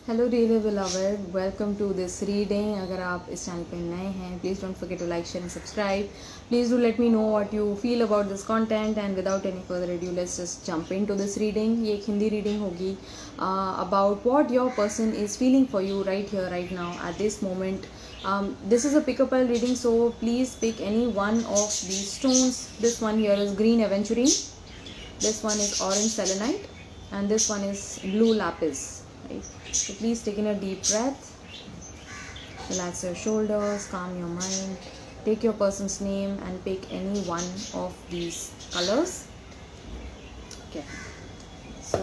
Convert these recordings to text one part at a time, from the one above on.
Hello dear beloved, welcome to this reading. अगर आप इस चैनल पर नए हैं, please don't forget to like, share and subscribe. Please do let me know what you feel about this content and without any further adieu let's just jump into this reading. ये एक Hindi reading होगी about what your person is feeling for you right here right now at this moment. This is a pick-up reading, so please pick any one of these stones. This one here is green aventurine, this one is orange selenite, and this one is blue lapis. Right? So please take in a deep breath, relax your shoulders, calm your mind, take your person's name and pick any one of these colors. Okay, so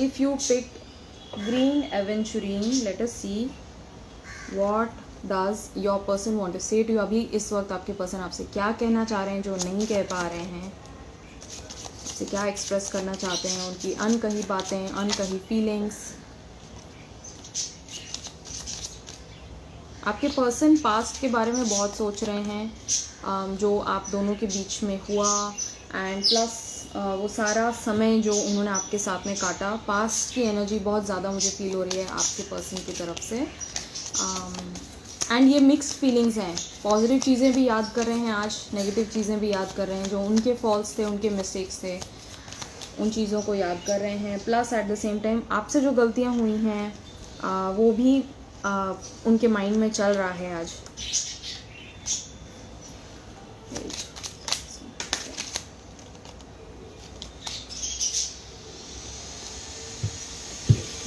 if you picked green aventurine, let us see what does your person want to say to you. अभी इस वक्त आपके person आपसे क्या कहना चाह रहे हैं जो नहीं कह पा रहे हैं, आपसे क्या एक्सप्रेस करना चाहते हैं, उनकी अनकही बातें, अनकही फीलिंग्स. आपके पर्सन पास्ट के बारे में बहुत सोच रहे हैं, जो आप दोनों के बीच में हुआ, एंड प्लस वो सारा समय जो उन्होंने आपके साथ में काटा. पास्ट की एनर्जी बहुत ज़्यादा मुझे फील हो रही है आपके पर्सन की तरफ से. एंड ये मिक्स्ड फीलिंग्स हैं. पॉजिटिव चीज़ें भी याद कर रहे हैं आज, नेगेटिव चीज़ें भी याद कर रहे हैं, जो उनके फॉल्ट्स थे, उनके मिस्टेक्स थे, उन चीज़ों को याद कर रहे हैं. Plus at the same time आपसे जो गलतियाँ हुई हैं वो भी उनके माइंड में चल रहा है आज.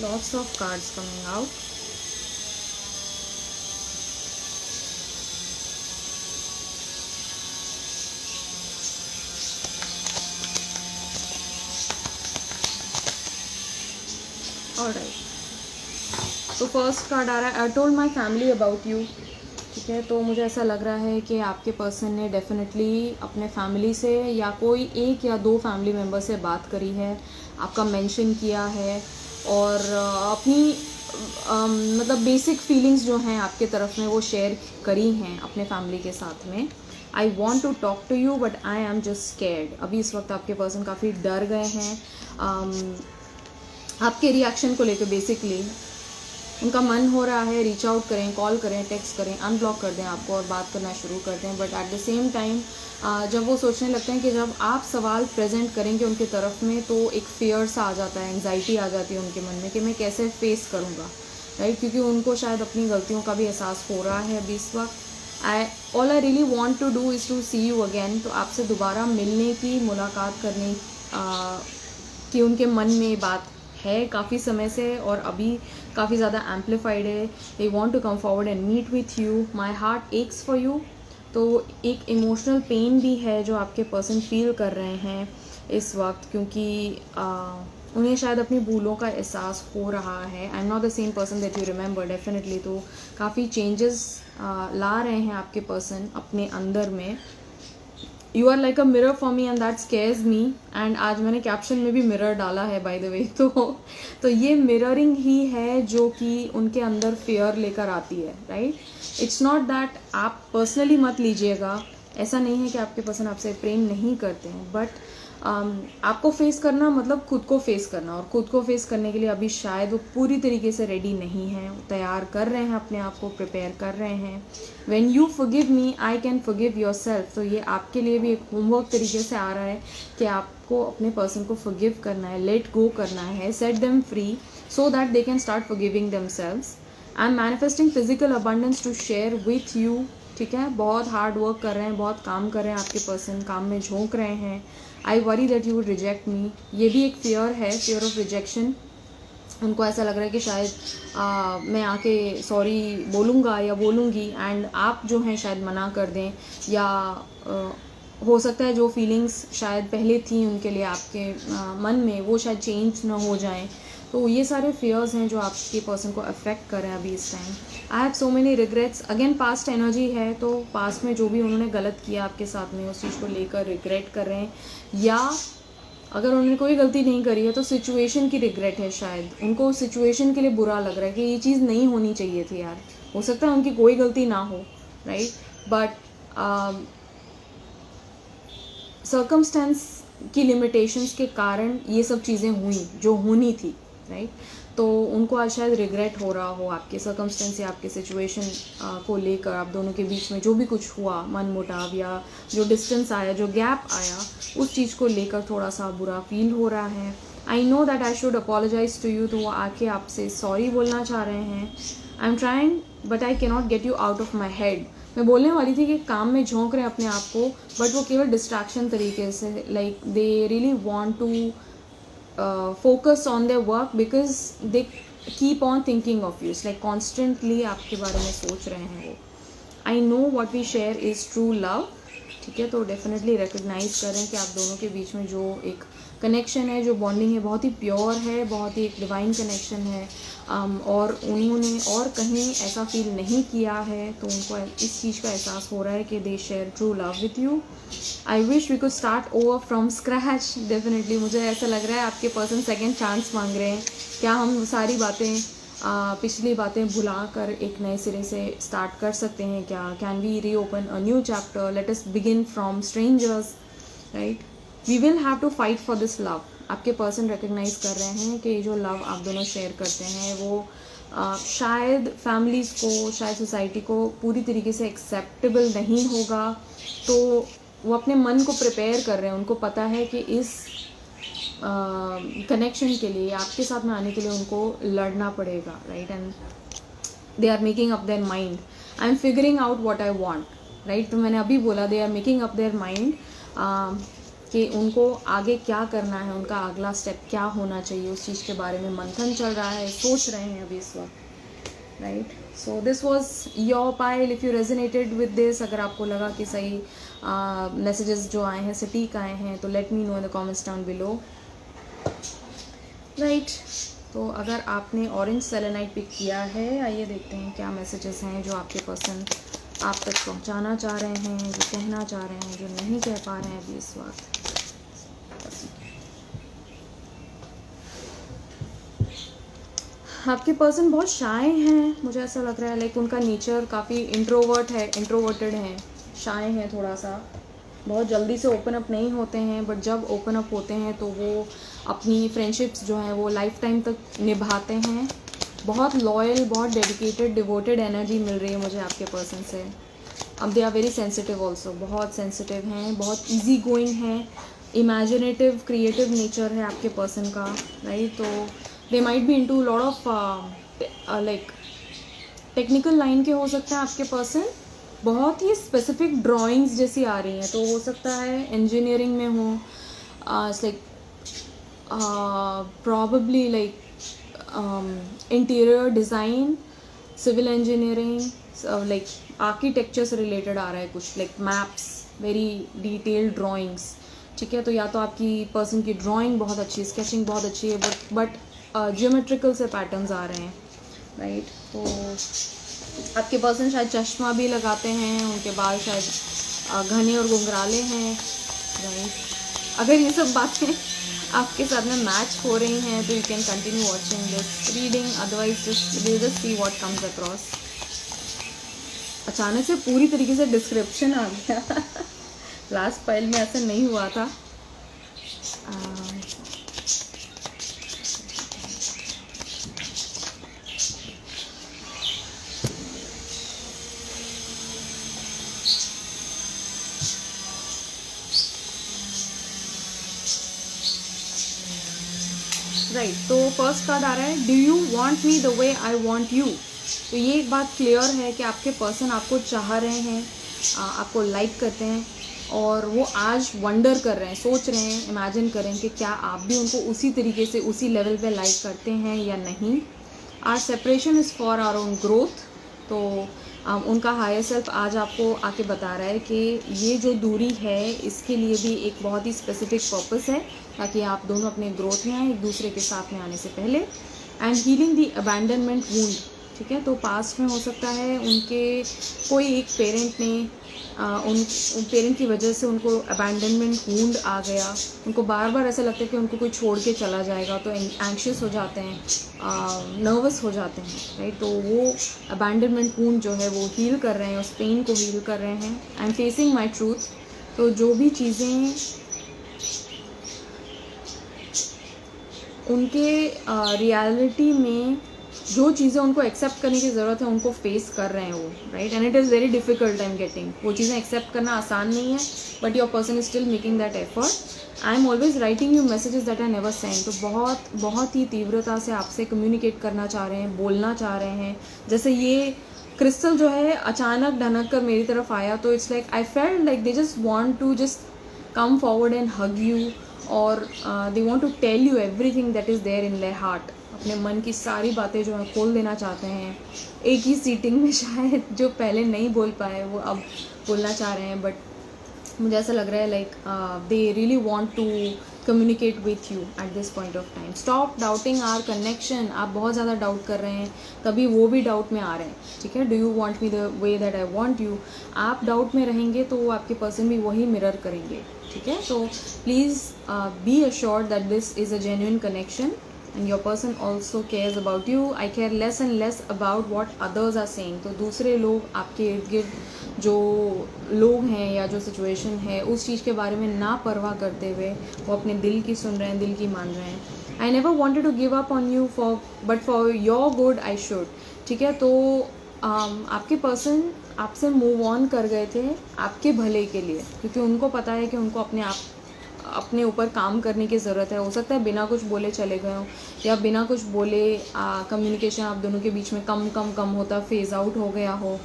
Lots of cards coming out. Alright. तो फर्स्ट कार्ड आ रहा है, I told my family about you. ठीक है, तो मुझे ऐसा लग रहा है कि आपके पर्सन ने डेफिनेटली अपने फैमिली से या कोई एक या दो फैमिली मेम्बर से बात करी है, आपका मेंशन किया है, और अपनी मतलब बेसिक फीलिंग्स जो हैं आपके तरफ में वो शेयर करी हैं अपने फैमिली के साथ में. I want to talk to you but I am just scared. अभी इस वक्त आपके पर्सन काफ़ी डर गए हैं आपके रिएक्शन को लेकर. बेसिकली उनका मन हो रहा है रीच आउट करें, कॉल करें, टेक्स्ट करें, अनब्लॉक कर दें आपको और बात करना शुरू कर दें. But at the same time जब वो सोचने लगते हैं कि जब आप सवाल प्रेजेंट करेंगे उनके तरफ में, तो एक फियर सा आ जाता है, एंग्जाइटी आ जाती है उनके मन में कि मैं कैसे फेस करूँगा. राइट, क्योंकि उनको शायद अपनी गलतियों का भी एहसास हो रहा है अभी इस वक्त. All I really want to do is to see you again. तो आपसे दोबारा मिलने की, मुलाकात करने की उनके मन में बात है काफ़ी समय से, और अभी काफ़ी ज़्यादा एम्पलीफाइड है. They want to come forward and meet with you. My heart aches for you. तो एक इमोशनल पेन भी है जो आपके पर्सन फील कर रहे हैं इस वक्त, क्योंकि उन्हें शायद अपनी भूलों का एहसास हो रहा है. आई am not the same person that you remember definitely. तो काफ़ी चेंजेस ला रहे हैं आपके पर्सन अपने अंदर में. You are like a mirror for me and that scares me. And आज मैंने कैप्शन में भी मिरर डाला है बाय द वे. तो ये मिररिंग ही है जो कि उनके अंदर फियर लेकर आती है. राइट, इट्स नॉट दैट आप पर्सनली मत लीजिएगा. ऐसा नहीं है कि आपके पर्सन आपसे प्रेम नहीं करते हैं, बट आपको फेस करना मतलब खुद को फेस करना, और खुद को फेस करने के लिए अभी शायद वो पूरी तरीके से रेडी नहीं है. तैयार कर रहे हैं अपने आप को, प्रिपेयर कर रहे हैं. When you forgive me I can forgive yourself. तो ये आपके लिए भी एक होमवर्क तरीके से आ रहा है कि आपको अपने पर्सन को फॉरगिव करना है, लेट गो करना है, set them free so that they can start forgiving themselves. I am manifesting physical abundance to share with you. ठीक है, बहुत हार्ड वर्क कर रहे हैं, बहुत काम कर रहे हैं आपके पर्सन, काम में झोंक रहे हैं. I worry that you would reject me. ये भी एक फियर है, फियर ऑफ रिजेक्शन. उनको ऐसा लग रहा है कि शायद मैं आके सॉरी बोलूँगा या बोलूँगी एंड आप जो हैं शायद मना कर दें, या हो सकता है जो फीलिंग्स शायद पहले थी उनके लिए आपके मन में वो शायद चेंज ना हो जाएं. तो ये सारे फियर्स हैं जो आपके पर्सन को अफेक्ट कर रहे हैं अभी इस time. I have so many regrets. Again past energy है, तो पास्ट में जो भी उन्होंने गलत किया आपके साथ में उस चीज़ को लेकर रिग्रेट कर रहे हैं, या अगर उन्होंने कोई गलती नहीं करी है तो सिचुएशन की रिग्रेट है. शायद उनको सिचुएशन के लिए बुरा लग रहा है कि ये चीज़ नहीं होनी चाहिए थी यार. हो सकता है उनकी कोई गलती ना हो, राइट, बट सर्कमस्टेंस की लिमिटेशंस के कारण ये सब चीज़ें हुई जो होनी थी, राइट. तो उनको आज शायद रिग्रेट हो रहा हो आपके सर्कमस्टेंस या आपके सिचुएशन को लेकर, आप दोनों के बीच में जो भी कुछ हुआ, मनमुटाव या जो डिस्टेंस आया, जो गैप आया, उस चीज़ को लेकर थोड़ा सा बुरा फील हो रहा है। I know that I should apologise to you, तो वो आके आपसे सॉरी बोलना चाह रहे हैं। I am trying but I cannot get you out of my head. मैं बोलने वाली थी कि काम में झोंक रहे हैं अपने आप को, बट वो केवल डिस्ट्रैक्शन तरीके से, like they really want to focus on their work because they keep on thinking of you. It's like constantly आपके बारे में सोच रहे हैं वो। I know what we share is true love, ठीक है, तो डेफिनेटली रिकग्नाइज करें कि आप दोनों के बीच में जो एक कनेक्शन है, जो बॉन्डिंग है, बहुत ही प्योर है, बहुत ही एक डिवाइन कनेक्शन है। और उन्होंने और कहीं ऐसा फील नहीं किया है, तो उनको इस चीज़ का एहसास हो रहा है कि they share true love with you. I wish we could start over from scratch. Definitely मुझे ऐसा लग रहा है आपके पर्सन सेकेंड चांस मांग रहे हैं। क्या हम सारी बातें पिछली बातें भुला कर एक नए सिरे से स्टार्ट कर सकते हैं क्या? Can we reopen a new chapter? Let us begin from strangers, right? We will have to fight for this love. आपके पर्सन रिकग्नाइज कर रहे हैं कि जो लव आप दोनों शेयर करते हैं वो शायद फैमिलीज़ को, शायद सोसाइटी को पूरी तरीके से एक्सेप्टेबल नहीं होगा, तो वो अपने मन को प्रिपेयर कर रहे हैं। उनको पता है कि इस कनेक्शन के लिए, आपके साथ में आने के लिए उनको लड़ना पड़ेगा, right? And they are making up their mind. I am figuring out what I want, right? तो मैंने अभी बोला they are making up their mind कि उनको आगे क्या करना है, उनका अगला स्टेप क्या होना चाहिए, उस चीज़ के बारे में मंथन चल रहा है, सोच रहे हैं अभी इस वक्त, right? So this was your pile. If you resonated with this, अगर आपको लगा कि सही मैसेजेस जो आए हैं सटीक आए हैं, तो late me know in the comments down below, right? तो अगर आपने ऑरेंज सेलेनाइट पिक किया है, आइए देखते हैं क्या मैसेजेस हैं जो आपके पर्सन आप तक पहुंचाना चाह रहे हैं, जो कहना चाह रहे हैं, जो नहीं कह पा रहे हैं अभी इस वक्त। आपके पर्सन बहुत शाय हैं, मुझे ऐसा लग रहा है, लाइक उनका नेचर काफ़ी इंट्रोवर्ट है, इंट्रोवर्टेड हैं, शाय हैं थोड़ा सा, बहुत जल्दी से ओपन अप नहीं होते हैं, बट जब ओपन अप होते हैं तो वो अपनी फ्रेंडशिप्स जो हैं वो लाइफ टाइम तक निभाते हैं। बहुत लॉयल, बहुत डेडिकेटेड, डिवोटेड एनर्जी मिल रही है मुझे आपके पर्सन से। अब they are very sensitive also, बहुत सेंसिटिव हैं, बहुत ईजी गोइंग हैं, इमेजिनेटिव, क्रिएटिव नेचर है आपके पर्सन का, राइट? तो they might be into lot of like technical line के हो सकते हैं आपके पर्सन। बहुत ही स्पेसिफिक ड्राइंग्स जैसी आ रही हैं, तो हो सकता है इंजीनियरिंग में हो, like probably like interior design, civil engineering, like architecture से रिलेटेड आ रहा है कुछ, like maps, very detailed drawings, ठीक है? तो या तो आपकी पर्सन की ड्राइंग बहुत अच्छी, स्केचिंग बहुत अच्छी है, बट जियोमेट्रिकल से पैटर्न्स आ रहे हैं, राइट? तो आपके पर्सन शायद चश्मा भी लगाते हैं, उनके बाल शायद घने और घुंघराले हैं, राइट? अगर ये सब बातें आपके साथ में मैच हो रही हैं तो you can continue watching this reading, otherwise just see what comes across. अचानक से पूरी तरीके से डिस्क्रिप्शन आ गया लास्ट फाइल में ऐसा नहीं हुआ था। राइट, तो फर्स्ट कार्ड आ रहा है, do you want me the way I want you. तो ये एक बात क्लियर है कि आपके पर्सन आपको चाह रहे हैं, आपको लाइक करते हैं, और वो आज वंडर कर रहे हैं, सोच रहे हैं, इमेजिन करें कि क्या आप भी उनको उसी तरीके से, उसी लेवल पे लाइक करते हैं या नहीं। Our separation is for our own growth. तो उनका हायर सेल्फ आज आपको आके बता रहा है कि ये जो दूरी है इसके लिए भी एक बहुत ही स्पेसिफिक पर्पस है, ताकि आप दोनों अपने ग्रोथ में आए एक दूसरे के साथ में आने से पहले। And healing the abandonment wound, ठीक है? तो पास्ट में हो सकता है उनके कोई एक पेरेंट ने उन पेरेंट की वजह से उनको अबैंडनमेंट वूंड आ गया, उनको बार बार ऐसा लगता है कि उनको कोई छोड़ के चला जाएगा, तो एंग्शियस हो जाते हैं, नर्वस हो जाते हैं, राइट? तो वो अबैंडनमेंट वूंड जो है वो हील कर रहे हैं, उस पेन को हील कर रहे हैं। I am facing my truth. तो जो भी चीज़ें उनके रियलिटी में जो चीज़ें उनको एक्सेप्ट करने की ज़रूरत है उनको फेस कर रहे हैं वो, right. And it is very difficult time getting, वो चीज़ें एक्सेप्ट करना आसान नहीं है, but your person is still making that effort. I am always writing you messages that I never send. तो बहुत बहुत ही तीव्रता से आपसे कम्युनिकेट करना चाह रहे हैं, बोलना चाह रहे हैं। जैसे ये क्रिस्टल जो है अचानक ढनक कर मेरी तरफ आया, तो it's like I felt like they just want to just come forward and hug you, और they want to tell you everything that is there in their heart. अपने मन की सारी बातें जो है खोल देना चाहते हैं। एक ही सीटिंग में शायद जो पहले नहीं बोल पाए वो अब बोलना चाह रहे हैं, बट मुझे ऐसा लग रहा है like they really want to communicate with you at this point of time. Stop doubting our connection. आप बहुत ज़्यादा डाउट कर रहे हैं, तभी वो भी डाउट में आ रहे हैं, ठीक है। Do you want me the way that I want you. आप डाउट में रहेंगे तो वो आपके पर्सन भी वही मिरर करेंगे, ठीक है। तो please be assured that this is a genuine connection and your person also cares about you. I care less and less about what others are saying. तो दूसरे लोग आपके इर्द गिर्द जो लोग हैं या जो सिचुएशन है उस चीज़ के बारे में ना परवाह करते हुए वो अपने दिल की सुन रहे हैं, दिल की मान रहे हैं। I never wanted to give up on you but for your good I should, ठीक है। तो आपके पर्सन आपसे मूव ऑन कर गए थे आपके भले के लिए, क्योंकि उनको पता है कि उनको अपने ऊपर काम करने की ज़रूरत है। हो सकता है बिना कुछ बोले चले गए हो, या बिना कुछ बोले कम्युनिकेशन आप दोनों के बीच में कम होता फेज़ आउट हो गया हो।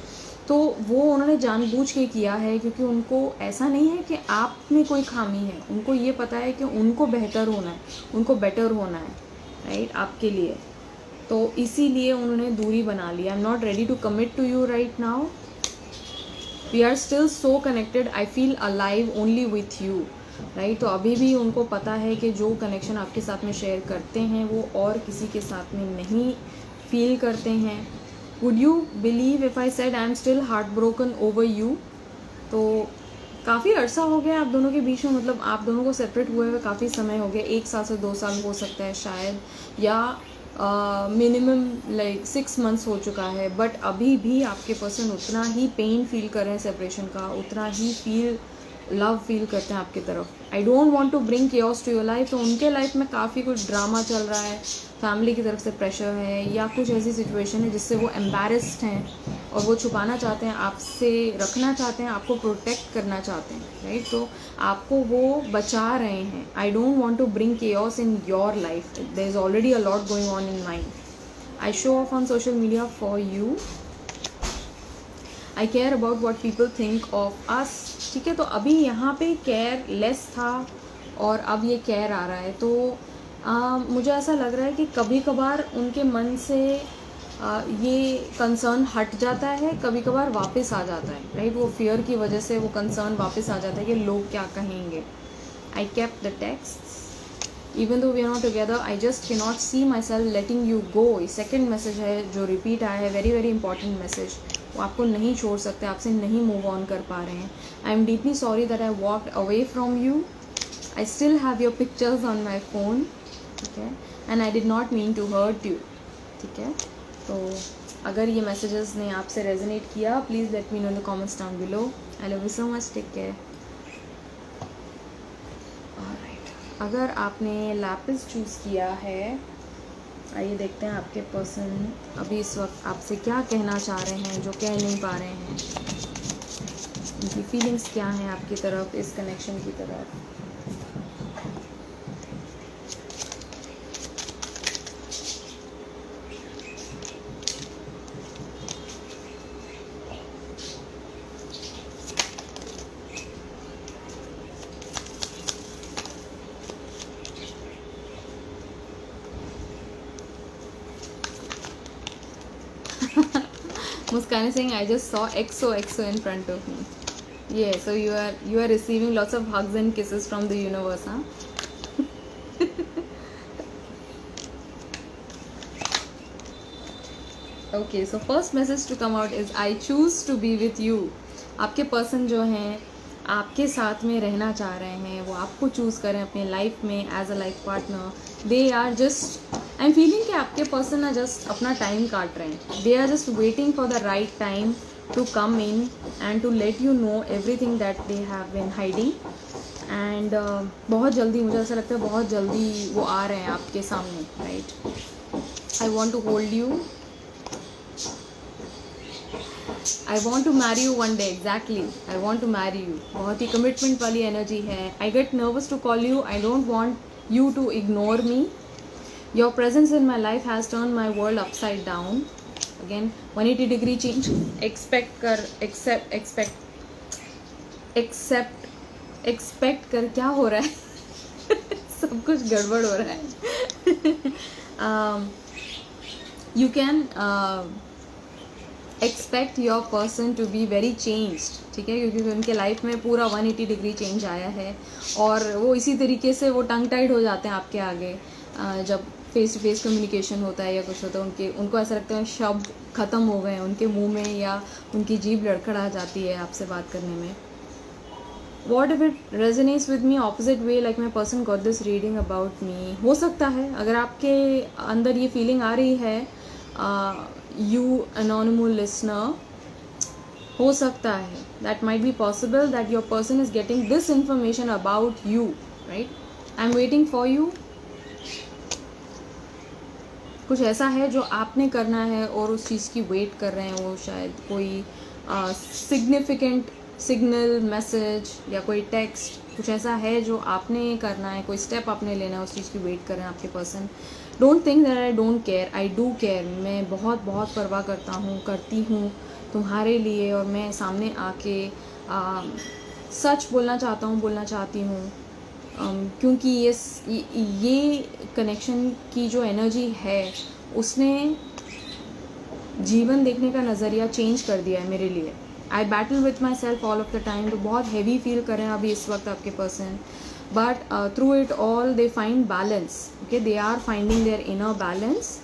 तो वो उन्होंने जानबूझ के किया है, क्योंकि उनको ऐसा नहीं है कि आप में कोई खामी है। उनको ये पता है कि उनको बेहतर होना है, उनको बेटर होना है, राइट, आपके लिए। तो इसीलिए उन्होंने दूरी बना ली। I am not ready to commit to you right now. We are still so connected, I feel alive only with you, right. तो अभी भी उनको पता है कि जो कनेक्शन आपके साथ में शेयर करते हैं वो और किसी के साथ में नहीं फील करते हैं। Would you believe if I said I am still heart broken over you. तो काफ़ी अरसा हो गया आप दोनों के बीच में, मतलब आप दोनों को सेपरेट हुए हुए काफ़ी समय हो गया, 1 साल से 2 साल हो सकता है शायद, या मिनिमम लाइक 6 मंथ्स हो चुका है। बट अभी भी आपके पर्सन उतना ही पेन फील कर रहे हैं सेपरेशन का, उतना ही लव फील करते हैं आपकी तरफ। I don't want to bring chaos to your life. तो उनके लाइफ में काफ़ी कुछ ड्रामा चल रहा है, फैमिली की तरफ से प्रेशर है, या कुछ ऐसी सिचुएशन है जिससे वो एम्बेरस्ड हैं और वो छुपाना चाहते हैं, आपसे रखना चाहते हैं, आपको प्रोटेक्ट करना चाहते हैं, राइट। तो आपको वो बचा रहे हैं। I don't want to bring chaos in your life, there is already a lot going on in mind. I show off on social media for you. I care about what people think of us, ठीक है। तो अभी यहाँ पे care less था और अब ये केयर आ रहा है। तो मुझे ऐसा लग रहा है कि कभी कभार उनके मन से ये कंसर्न हट जाता है, कभी कभार वापस आ जाता है, राइट। वो फियर की वजह से वो कंसर्न वापस आ जाता है कि लोग क्या कहेंगे। I kept the text even though we are not together, I just can not see myself letting you go. ये सेकेंड मैसेज है जो रिपीट आया है, वेरी वेरी इंपॉर्टेंट मैसेज। वो आपको नहीं छोड़ सकते, आपसे नहीं मूव ऑन कर पा रहे हैं। I am deeply sorry that I walked away from you. I still have your pictures on my phone, ठीक है, and I did not mean to hurt you, ठीक है। तो अगर ये मैसेजेस ने आपसे रेजोनेट किया, please let me know in the comments down below. I love you so much, take care. Alright, अगर आपने लैपिस चूज़ किया है, आइए देखते हैं आपके पर्सन अभी इस वक्त आपसे क्या कहना चाह रहे हैं जो कह नहीं पा रहे हैं। उनकी फीलिंग्स क्या हैं आपकी तरफ, इस कनेक्शन की तरफ। Muskan is saying, I just saw XOXO in front of me. Yeah, so you are receiving lots of hugs and kisses from the universe, huh? Okay, so first message to come out is I choose to be with you. आपके person जो हैं आपके साथ में रहना चाह रहे हैं, वो आपको चूज़ करें अपने लाइफ में as a life partner. They are just, I am feeling कि आपके पर्सन ना जस्ट अपना टाइम काट रहे हैं। They are just waiting for the right time to come in and to let you know everything that they have been hiding, and बहुत जल्दी, मुझे ऐसा लगता है बहुत जल्दी वो आ रहे हैं आपके सामने, right. I want to hold you, I want to marry you one day, exactly, I want to marry you. बहुत ही कमिटमेंट वाली एनर्जी है। I get nervous to call you, I don't want you to ignore me. Your presence in my life has turn my world upside down. Again 180 degree change. Expect कर क्या हो रहा है सब कुछ गड़बड़ हो रहा है। You can expect your person to be very changed, ठीक है, क्योंकि उनके लाइफ में पूरा 180 डिग्री चेंज आया है और वो इसी तरीके से वो टंग टाइड हो जाते हैं आपके आगे। जब फेस टू फेस कम्युनिकेशन होता है या कुछ होता है, उनको ऐसा लगता है शब्द ख़त्म हो गए हैं उनके मुंह में, या उनकी जीभ लड़खड़ा जाती है आपसे बात करने में। What if it resonates with me opposite way, like my person got this reading about me? हो सकता है अगर आपके अंदर ये फीलिंग आ रही है, you anonymous listener, हो सकता है, that might be possible that your person is getting this information about you, right? I'm waiting for you. कुछ ऐसा है जो आपने करना है और उस चीज़ की वेट कर रहे हैं वो, शायद कोई सिग्निफिकेंट सिग्नल, मैसेज या कोई टेक्स्ट, कुछ ऐसा है जो आपने करना है, कोई स्टेप आपने लेना है, उस चीज़ की वेट कर रहे हैं आपके person. Don't think that I don't care, I do care. मैं बहुत बहुत परवाह करती हूँ तुम्हारे लिए, और मैं सामने आके सच बोलना चाहती हूँ, क्योंकि ये कनेक्शन की जो एनर्जी है उसने जीवन देखने का नज़रिया चेंज कर दिया है मेरे लिए। I battle with myself all of the time, तो बहुत हैवी फील कर रहे हैं अभी इस वक्त आपके person, but through it all they find balance, okay, they are finding their inner balance.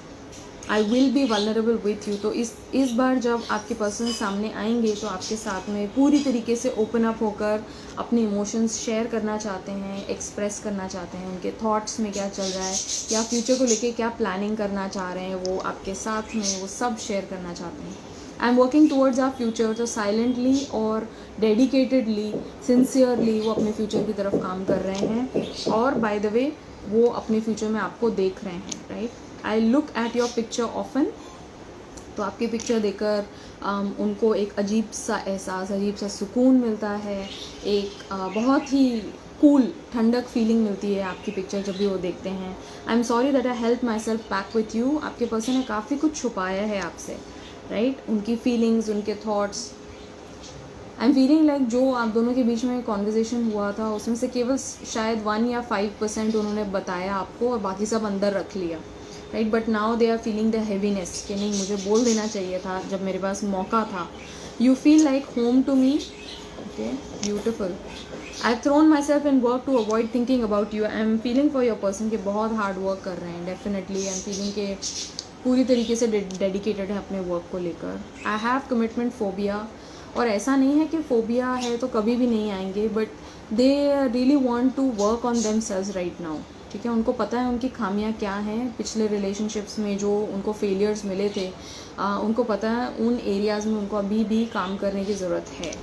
I will be vulnerable with you. तो इस बार जब आपके पर्सन सामने आएंगे तो आपके साथ में पूरी तरीके से ओपन अप होकर अपने इमोशंस शेयर करना चाहते हैं, एक्सप्रेस करना चाहते हैं, उनके थॉट्स में क्या चल रहा है या फ्यूचर को लेके क्या प्लानिंग करना चाह रहे हैं, वो आपके साथ में वो सब शेयर करना चाहते हैं। I am working towards our future, तो साइलेंटली और डेडिकेटेडली, सिंसियरली वो अपने फ्यूचर की तरफ काम कर रहे हैं, और बाय द वे वो अपने फ्यूचर में आपको देख रहे हैं, right. I look at your picture often, तो आपकी पिक्चर देखकर उनको एक अजीब सा एहसास, अजीब सा सुकून मिलता है, एक बहुत ही कूल ठंडक फीलिंग मिलती है आपकी पिक्चर जब भी वो देखते हैं। I am sorry that I help my self back with you. आपके पर्सन ने काफ़ी कुछ छुपाया है आपसे, राइट, उनकी फीलिंग्स, उनके thoughts. I am feeling like जो आप दोनों के बीच में कॉन्वर्जेसन हुआ था उसमें से केवल शायद 1 या 5% उन्होंने बताया आपको और बाकी सब अंदर रख लिया, right. But now they are feeling the heaviness कि नहीं, मुझे बोल देना चाहिए था जब मेरे पास मौका था। You feel like home to me, okay, beautiful. I have thrown myself in work to avoid thinking about you. I am feeling for your person के बहुत हार्ड वर्क कर रहे हैं, डेफिनेटली। आई एम फीलिंग के पूरी तरीके से dedicated है अपने वर्क को लेकर। आई हैव कमिटमेंट फोबिया, और ऐसा नहीं है कि फोबिया है तो कभी भी नहीं आएंगे, but they really want to work on themselves right now, ठीक है। उनको पता है उनकी खामियां क्या हैं, पिछले रिलेशनशिप्स में जो उनको फेलियर्स मिले थे, उनको पता है उन एरियाज़ में उनको अभी भी काम करने की ज़रूरत है।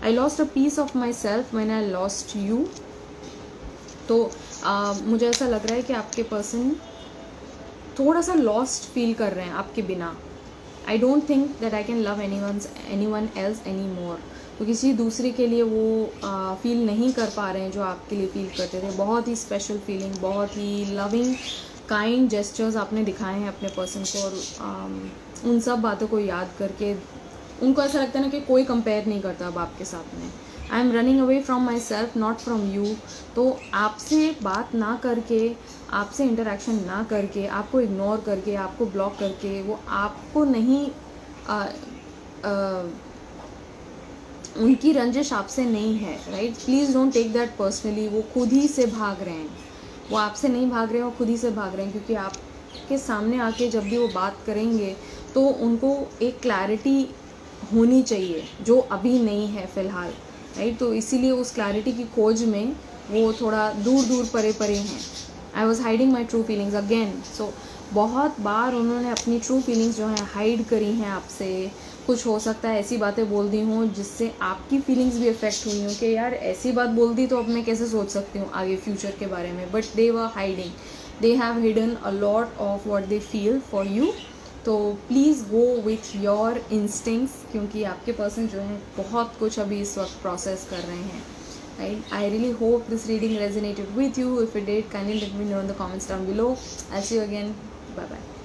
I lost a piece of myself when I lost you. तो मुझे ऐसा लग रहा है कि आपके पर्सन थोड़ा सा लॉस्ट फील कर रहे हैं आपके बिना। I don't think that I can love anyone else any more. तो किसी दूसरे के लिए वो फील नहीं कर पा रहे हैं जो आपके लिए फील करते थे। बहुत ही स्पेशल फीलिंग, बहुत ही लविंग काइंड जेस्चर्स आपने दिखाए हैं अपने पर्सन को, और उन सब बातों को याद करके उनको ऐसा लगता है ना कि कोई कंपेयर नहीं करता अब आपके साथ में। I am running away from my self not from you. तो आपसे बात ना करके, आपसे इंटरेक्शन ना करके, आपको इग्नोर करके, आपको ब्लॉक करके, वो आपको नहीं उनकी रंजिश आपसे नहीं है, right. Please don't take that personally. वो खुद ही से भाग रहे हैं, वो आपसे नहीं भाग रहे हैं, वो खुद ही से भाग रहे हैं, क्योंकि आपके सामने आके जब भी वो बात करेंगे तो उनको एक क्लैरिटी होनी चाहिए जो अभी नहीं है फ़िलहाल, राइट। तो इसीलिए उस क्लैरिटी की खोज में वो थोड़ा दूर दूर परे परे हैं। I was hiding my true feelings again. So बहुत बार उन्होंने अपनी ट्रू फीलिंग्स जो हैं हाइड करी हैं आपसे। कुछ हो सकता है ऐसी बातें बोल दी हों जिससे आपकी फीलिंग्स भी अफेक्ट हुई हों कि यार ऐसी बात बोल दी तो अब मैं कैसे सोच सकती हूँ आगे फ्यूचर के बारे में, but they were hiding, they have hidden a lot of what they feel for you. तो please go with your instincts, क्योंकि आपके पर्सन जो हैं बहुत कुछ अभी इस वक्त प्रोसेस कर रहे हैं, right? I really hope this reading resonated with you. If it did, kindly let me know in the comments down below. I'll see you again. Bye bye.